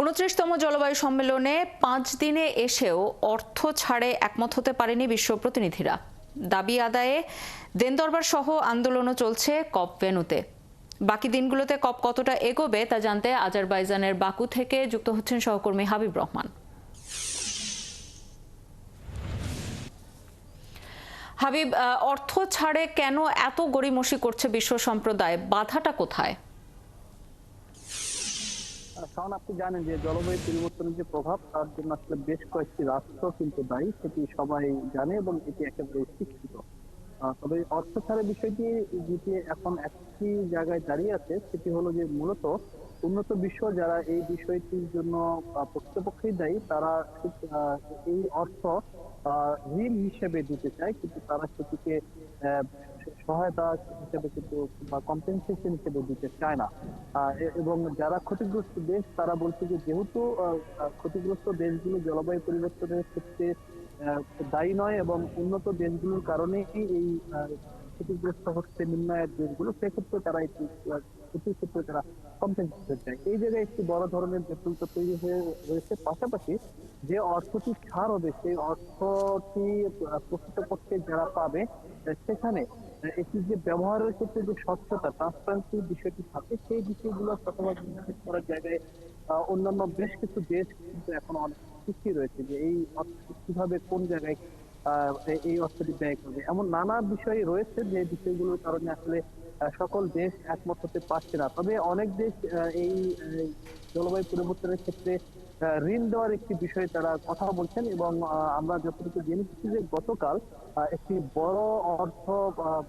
29তম জলবায়ু সম্মেলনে 5 দিনে এসেও অর্থ ছাড়ে একমত হতে পারেনি বিশ্ব প্রতিনিধিরা। দাবি আদায়ে দেন দরবার সহ আন্দোলনও চলছে কপ ভেন্যুতে। বাকি দিনগুলোতে কপ কতটা এগোবে তা জানতে আজারবাইজানের বাকু থেকে যুক্ত হচ্ছেন সহকর্মী হাবিব রহমান। হাবিব, অর্থ ছাড়ে কেন এত গড়িমসি করছে বিশ্ব সম্প্রদায়? বাধাটা কোথায়? কারণ আপনি জানেন যে জলবায়ু পরিবর্তনের যে প্রভাব তার জন্য আসলে বেশ কয়েকটি রাষ্ট্র কিন্তু দায়ী, সেটি সবাই জানে এবং এটি একেবারে স্বীকৃত। তবে অর্থ ছাড়ের বিষয়টি যেটি এখন একটি জায়গায় দাঁড়িয়ে আছে সেটি হলো যে মূলত উন্নত বিশ্ব যারা এই বিষয়টির জন্য প্রকৃতপক্ষেই দায়ী, তারা এই অর্থ ঋণ হিসেবে দিতে চায়, কিন্তু তারা সেটিকে সহায়তা হিসেবে কিন্তু বা কম্পেনসেশন হিসেবে দিতে চায় না। এবং যারা ক্ষতিগ্রস্ত দেশ তারা বলছে যে যেহেতু ক্ষতিগ্রস্ত দেশগুলো জলবায়ু পরিবর্তনের ক্ষেত্রে দায়ী নয় এবং উন্নত দেশগুলোর কারণেই এই ক্ষতিগ্রস্ত হচ্ছে নিম্ন আয়ের দেশগুলো, সেক্ষেত্রে তারা ক্ষতির ক্ষেত্রে তারা কম্পেনসেশন চায়। এই জায়গায় একটি বড় ধরনের জটিলতা তৈরি হয়ে রয়েছে। পাশাপাশি যে অর্থটি ছাড় হবে সেই অর্থটি প্রকৃতপক্ষে যারা পাবে সেখানে এটি যে ব্যবহারের ক্ষেত্রে যে স্বচ্ছতা ট্রান্সপারেন্সি বিষয়টি থাকে সেই বিষয়গুলো শতভাগ নিশ্চিত করার জায়গায় অন্যান্য বেশ কিছু দেশ কিন্তু এখন অনেক পিছিয়ে রয়েছে যে এই অর্থ কিভাবে কোন জায়গায় এই অর্থটি ব্যয় করবে। এমন নানা বিষয় রয়েছে যে বিষয়গুলোর কারণে আসলে সকল দেশ একমত হতে পারছে না। তবে অনেক দেশ এই জলবায়ু পরিবর্তনের ক্ষেত্রে ঋণ দেওয়ার একটি বিষয়ে তারা কথা বলছেন এবং আমরা যতটুকু জেনেছি যে গতকাল একটি বড় অর্থ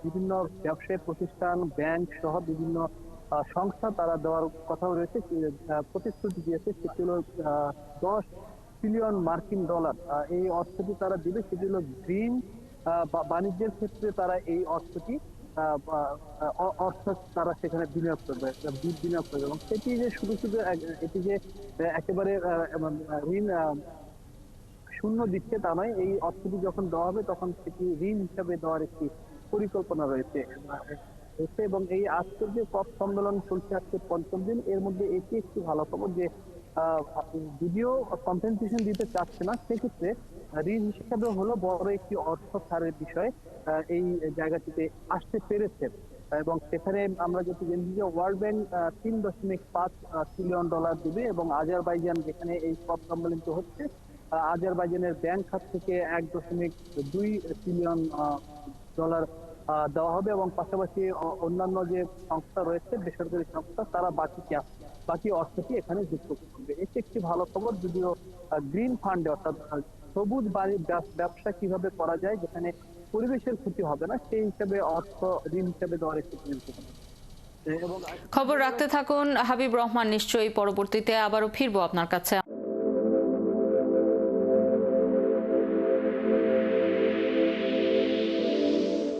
বিভিন্ন ব্যবসায়ী প্রতিষ্ঠান, ব্যাংক সহ বিভিন্ন সংস্থা তারা দেওয়ার কথাও রয়েছে, প্রতিশ্রুতি দিয়েছে। সেটি হলো 10 ট্রিলিয়ন মার্কিন ডলার। এই অর্থটি তারা দিবে, সেটি হলো গ্রিন বাণিজ্যের ক্ষেত্রে তারা এই অর্থটি অর্থ তারা সেখানে বিনিয়োগ করবে এবং সেটি যে শুধু শুধু এটি যে একেবারে ঋণ শূন্য দিচ্ছে তা নয়। এই অর্থটি যখন দেওয়া হবে তখন সেটি ঋণ হিসাবে দেওয়ার একটি পরিকল্পনা রয়েছে এবং এই আজকের যে কপ সম্মেলন চলছে আজকে 5ম দিন, এর মধ্যে এটি একটি ভালো খবর যে যদিও কম্পেনসেশন দিতে চাচ্ছে না, সেক্ষেত্রে ঋণ হিসেবে হলো বড় একটি অর্থ ছাড়ের বিষয় এই জায়গাটিতে আসতে পেরেছে এবং সেখানে আমরা যদি জেনেছি যে ওয়ার্ল্ড ব্যাংক 3.5 ট্রিলিয়ন ডলার দিবে এবং আজারবাইজান যেখানে এই কপ সম্মেলনটি হচ্ছে আজারবাইজানের ব্যাংক খাত থেকে 1.2 ট্রিলিয়ন ডলার দেওয়া হবে এবং পাশাপাশি অন্যান্য যে সংস্থা রয়েছে বেসরকারি সংস্থা তারা বাকি অর্থটি এখানে যুক্ত করবে। এটি একটি ভালো খবর। যদিও গ্রিন ফান্ডে অর্থাৎ সবুজ বাড়ির ব্যবসা কিভাবে করা যায় যেখানে পরিবেশের ক্ষতি হবে না সেই হিসাবে অর্থ ঋণ হিসাবে দেওয়ার একটি পরিকল্পনা। খবর রাখতে থাকুন হাবিব রহমান, নিশ্চয়ই পরবর্তীতে আবারও ফিরবো আপনার কাছে।